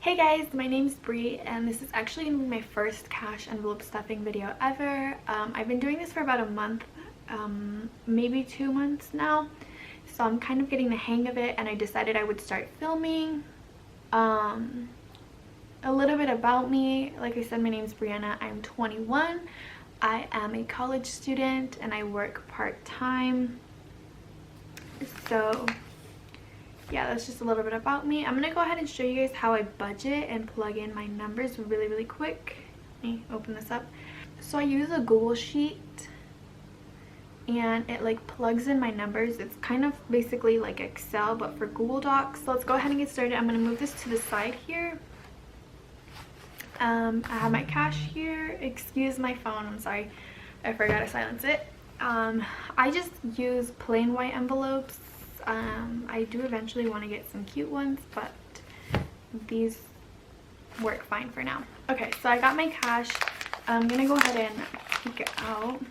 Hey guys, my name's Bri and this is actually going to be my first cash envelope stuffing video ever. I've been doing this for about a month, maybe 2 months now, so I'm kind of getting the hang of it, and I decided I would start filming. A little bit about me. Like I said, my name's Brianna. I'm 21. I am a college student and I work part-time. So yeah, that's just a little bit about me. I'm gonna go ahead and show you guys how I budget and plug in my numbers really quick. Let me open this up. So I use a Google Sheet and it like plugs in my numbers. It's kind of basically like Excel but for Google Docs. So let's go ahead and get started. I'm gonna move this to the side here. I have my cash here. Excuse my phone, I'm sorry, I forgot to silence it. I just use plain white envelopes. I do eventually want to get some cute ones, but these work fine for now. Okay, so I got my cash. I'm gonna go ahead and take it out.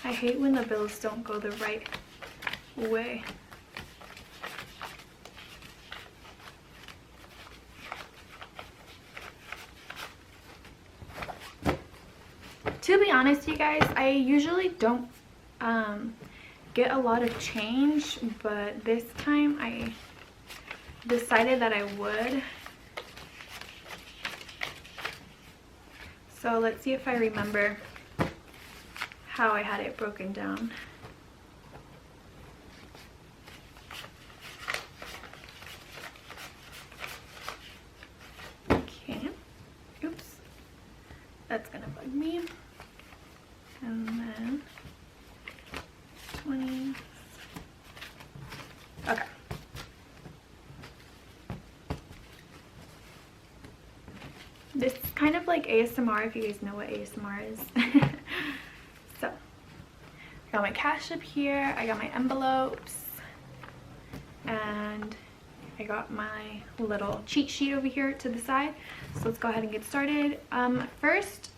I hate when the bills don't go the right way. To be honest, you guys, I usually don't get a lot of change, but this time I decided that I would. So let's see if I remember how I had it broken down. Okay, oops, that's gonna bug me. And then 20. Okay. This is kind of like ASMR, if you guys know what ASMR is. So, I got my cash up here, I got my envelopes, and I got my little cheat sheet over here to the side. So let's go ahead and get started. First,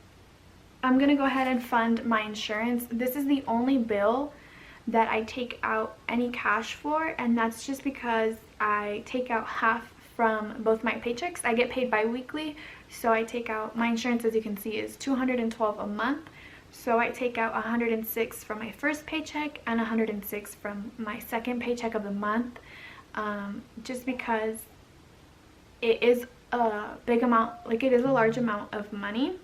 I'm gonna go ahead and fund my insurance. This is the only bill that I take out any cash for, and that's just because I take out half from both my paychecks. I get paid bi-weekly, so I take out, my insurance, as you can see, is $212 a month. So I take out $106 from my first paycheck and $106 from my second paycheck of the month, just because it is a big amount, like it is a large amount of money.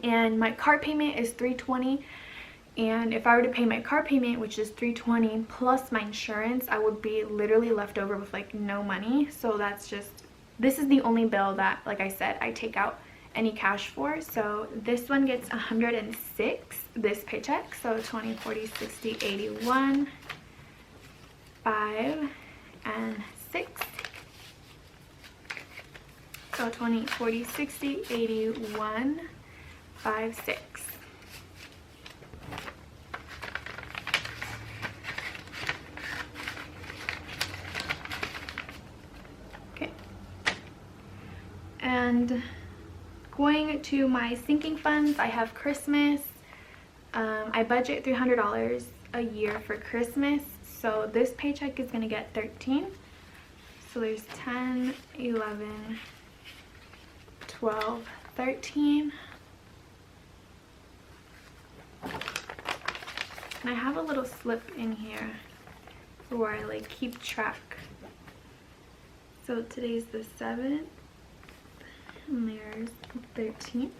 And my car payment is $320, and if I were to pay my car payment, which is $320 plus my insurance, I would be literally left over with like no money. So that's just, this is the only bill that, like I said, I take out any cash for. So this one gets $106 this paycheck, so 20, 40, 60, 81, 5 and 6. So 20, 40, 60, 81, 5, 6. Okay. And going to my sinking funds, I have Christmas. I budget $300 a year for Christmas. So this paycheck is going to get 13. So there's 10, 11, 12, 13. And I have a little slip in here where I like keep track. So today's the 7th, and there's 13.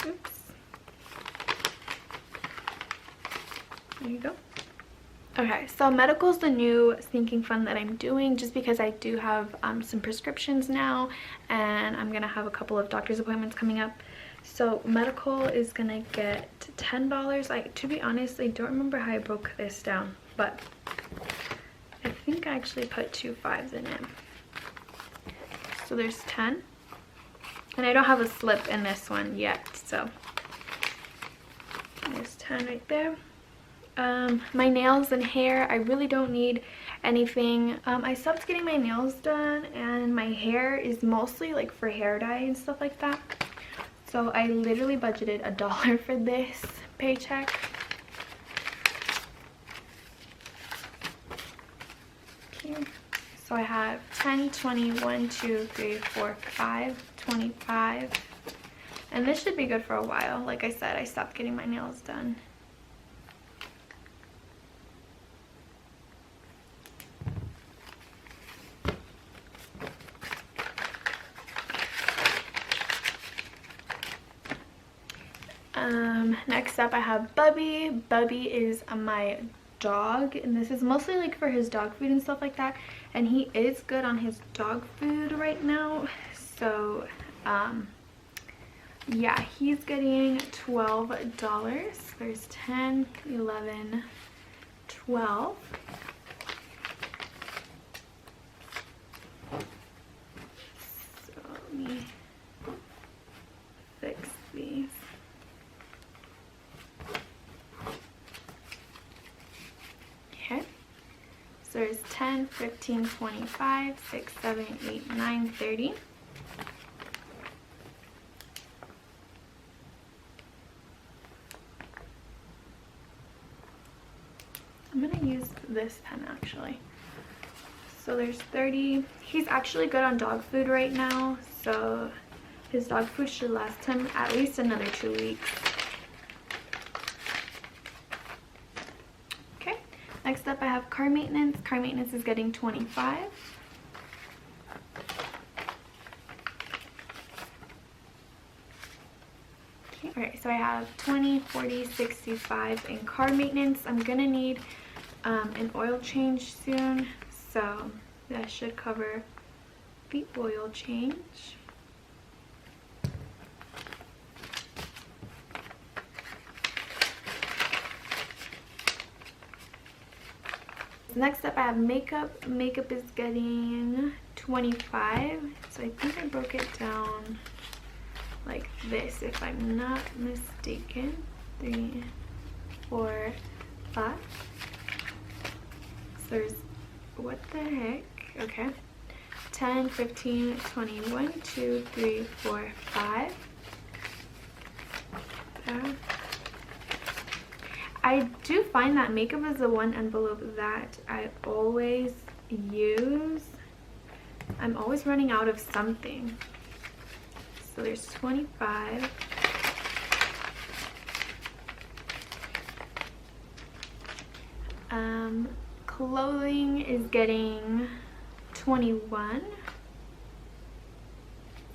Oops. There you go. Okay, so medical is the new sinking fund that I'm doing, just because I do have some prescriptions now, and I'm gonna have a couple of doctor's appointments coming up. So medical is gonna get $10. To be honest, I don't remember how I broke this down, but I think I actually put 2 5s in it. So there's 10, and I don't have a slip in this one yet, so there's 10 right there. My nails and hair, I really don't need anything. I stopped getting my nails done, and my hair is mostly like for hair dye and stuff like that. So I literally budgeted $1 for this paycheck. Okay. So I have 10, 20, 1, 2, 3, 4, 5, 25. And this should be good for a while. Like I said, I stopped getting my nails done. Next up I have Bubby. Bubby is my dog, and this is mostly like for his dog food and stuff like that, and he is good on his dog food right now. So yeah, he's getting $12. There's 10, 11, 12. So let me fix these. Okay, so there's 10, 15, 25, 6, 7, 8, 9, 30. I'm gonna use this pen actually. So there's 30. He's actually good on dog food right now, so his dog food should last him at least another 2 weeks. Okay, next up I have car maintenance. Car maintenance is getting 25. Alright, so I have 20, 40, 65 in car maintenance. I'm gonna need an oil change soon, so that should cover the oil change. Next up I have makeup. Makeup is getting 25, so I think I broke it down like this if I'm not mistaken. 3, 4, 5. So there's, what the heck? Okay, 10, 15, 20, 1, 2, 3, 4, 5. I do find that makeup is the one envelope that I always use. I'm always running out of something. So there's 25. Clothing is getting 21.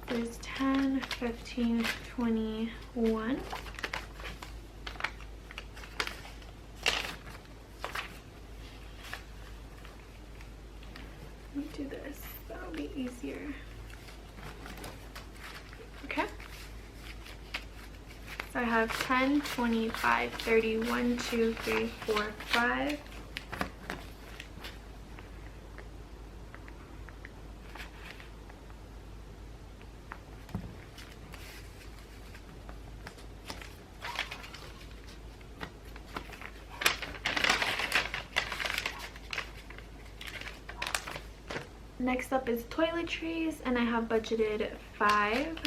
There's 10, 15, 21. Let me do this, that'll be easier. Okay. So I have 10, 25, 30, 1, 2, 3, 4, 5. Next up is toiletries, and I have budgeted 5.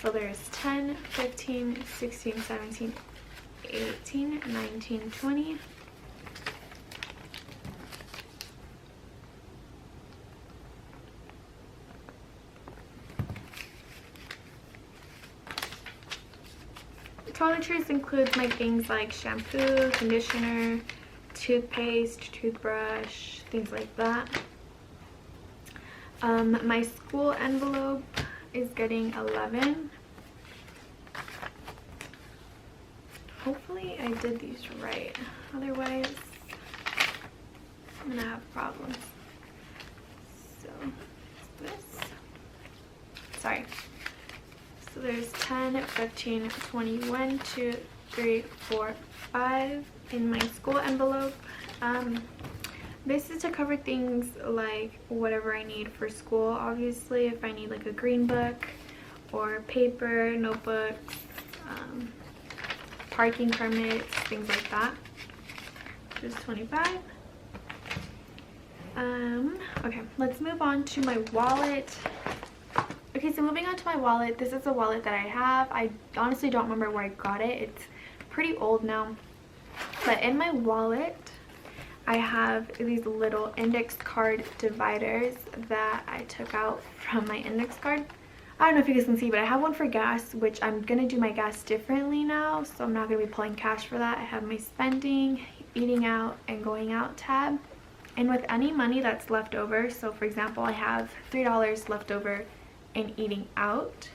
So there's 10, 15, 16, 17, 18, 19, 20. Toiletries includes my things like shampoo, conditioner, toothpaste, toothbrush, things like that. My school envelope is getting 11. Hopefully I did these right, otherwise I'm gonna have problems. So this, sorry. So there's 10, 15, 21, 2, 3, 4, 5 in my school envelope. This is to cover things like whatever I need for school. Obviously, if I need like a green book or paper, notebooks, parking permits, things like that. Just 25. Okay, let's move on to my wallet. Okay, so moving on to my wallet, this is a wallet that I have. I honestly don't remember where I got it. It's pretty old now. But in my wallet, I have these little index card dividers that I took out from my index card. I don't know if you guys can see, but I have one for gas, which I'm going to do my gas differently now. So I'm not going to be pulling cash for that. I have my spending, eating out, and going out tab. And with any money that's left over, so for example, I have $3 left over in eating out.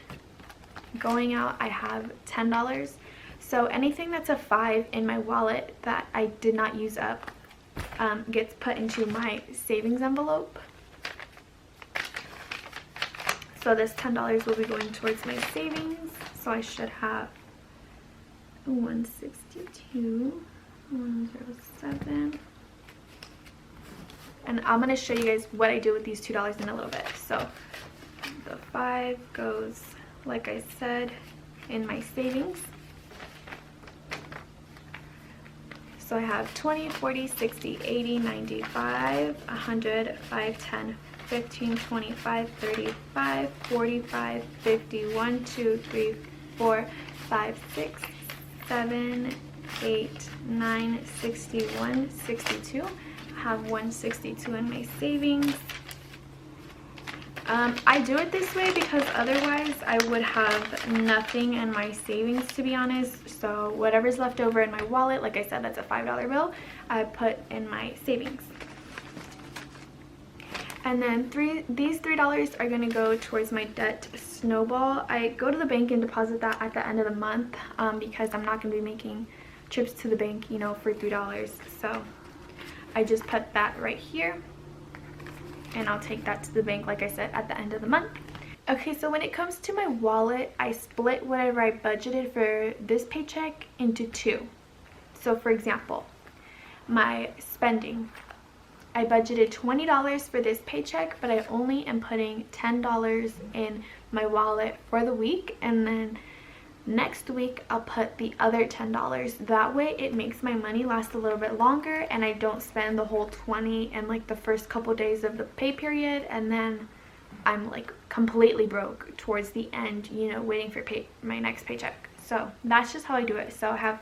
Going out, I have $10. So anything that's a 5 in my wallet that I did not use up gets put into my savings envelope. So this $10 will be going towards my savings. So I should have 162, 107. And I'm going to show you guys what I do with these $2 in a little bit. So the 5 goes, like I said, in my savings. So I have 20, 40, 60, 80, 95, 100, 5, 10, 15, 25, 35, 45, 50, 1, 2, 3, 4, 5, 6, 7, 8, 9, 61, 62. I have 162 in my savings. I do it this way because otherwise I would have nothing in my savings, to be honest. So whatever's left over in my wallet, like I said, that's a $5 bill, I put in my savings. And then these $3 are going to go towards my debt snowball. I go to the bank and deposit that at the end of the month because I'm not going to be making trips to the bank, you know, for $3. So I just put that right here. And I'll take that to the bank, like I said, at the end of the month. Okay, so when it comes to my wallet, I split whatever I budgeted for this paycheck into 2. So for example, my spending, I budgeted $20 for this paycheck, but I only am putting $10 in my wallet for the week, and then next week I'll put the other $10. That way it makes my money last a little bit longer and I don't spend the whole 20 in like the first couple days of the pay period, and then I'm like completely broke towards the end, you know, waiting for my next paycheck. So that's just how I do it. So I have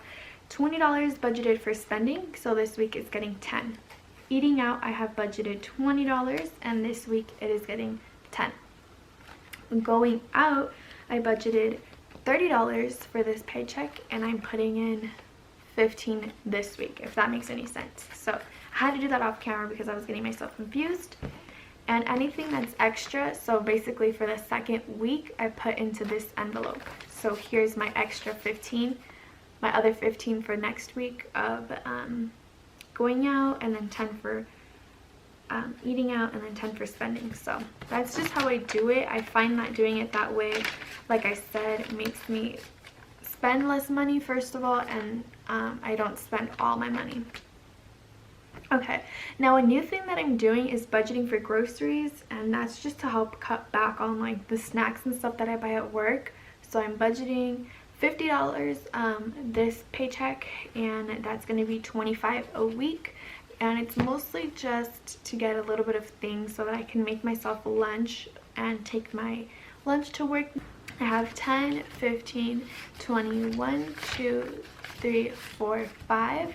$20 budgeted for spending, so this week it's getting 10. Eating out, I have budgeted $20 and this week it is getting 10. Going out, I budgeted $30 for this paycheck and I'm putting in 15 this week, if that makes any sense. So I had to do that off camera because I was getting myself confused. And anything that's extra, so basically for the second week, I put into this envelope. So here's my extra 15, my other 15 for next week of going out, and then 10 for eating out, and then 10 for spending. So that's just how I do it. I find that doing it that way, like I said, makes me spend less money first of all, and I don't spend all my money. Okay, now a new thing that I'm doing is budgeting for groceries, and that's just to help cut back on like the snacks and stuff that I buy at work. So I'm budgeting $50 this paycheck, and that's going to be $25 a week. And it's mostly just to get a little bit of things so that I can make myself lunch and take my lunch to work. I have 10, 15, 20, 1, 2, 3, 4, 5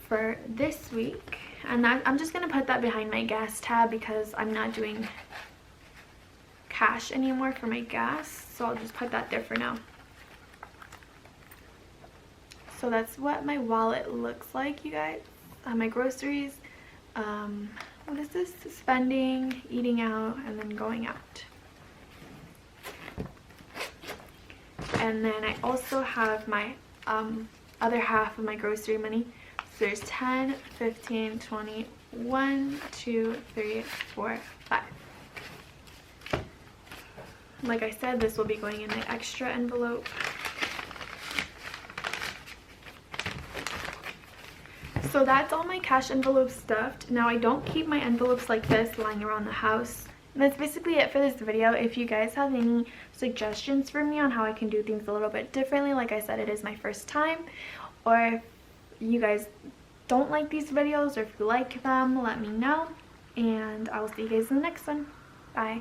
for this week. And I'm just going to put that behind my gas tab because I'm not doing cash anymore for my gas. So I'll just put that there for now. So that's what my wallet looks like, you guys. My groceries, what is this? Spending, eating out, and then going out. And then I also have my other half of my grocery money. So there's 10, 15, 20, 1, 2, 3, 4, 5. Like I said, this will be going in my extra envelope. So that's all my cash envelopes stuffed. Now I don't keep my envelopes like this lying around the house. And that's basically it for this video. If you guys have any suggestions for me on how I can do things a little bit differently, like I said, it is my first time, or if you guys don't like these videos or if you like them, let me know, and I will see you guys in the next one. Bye.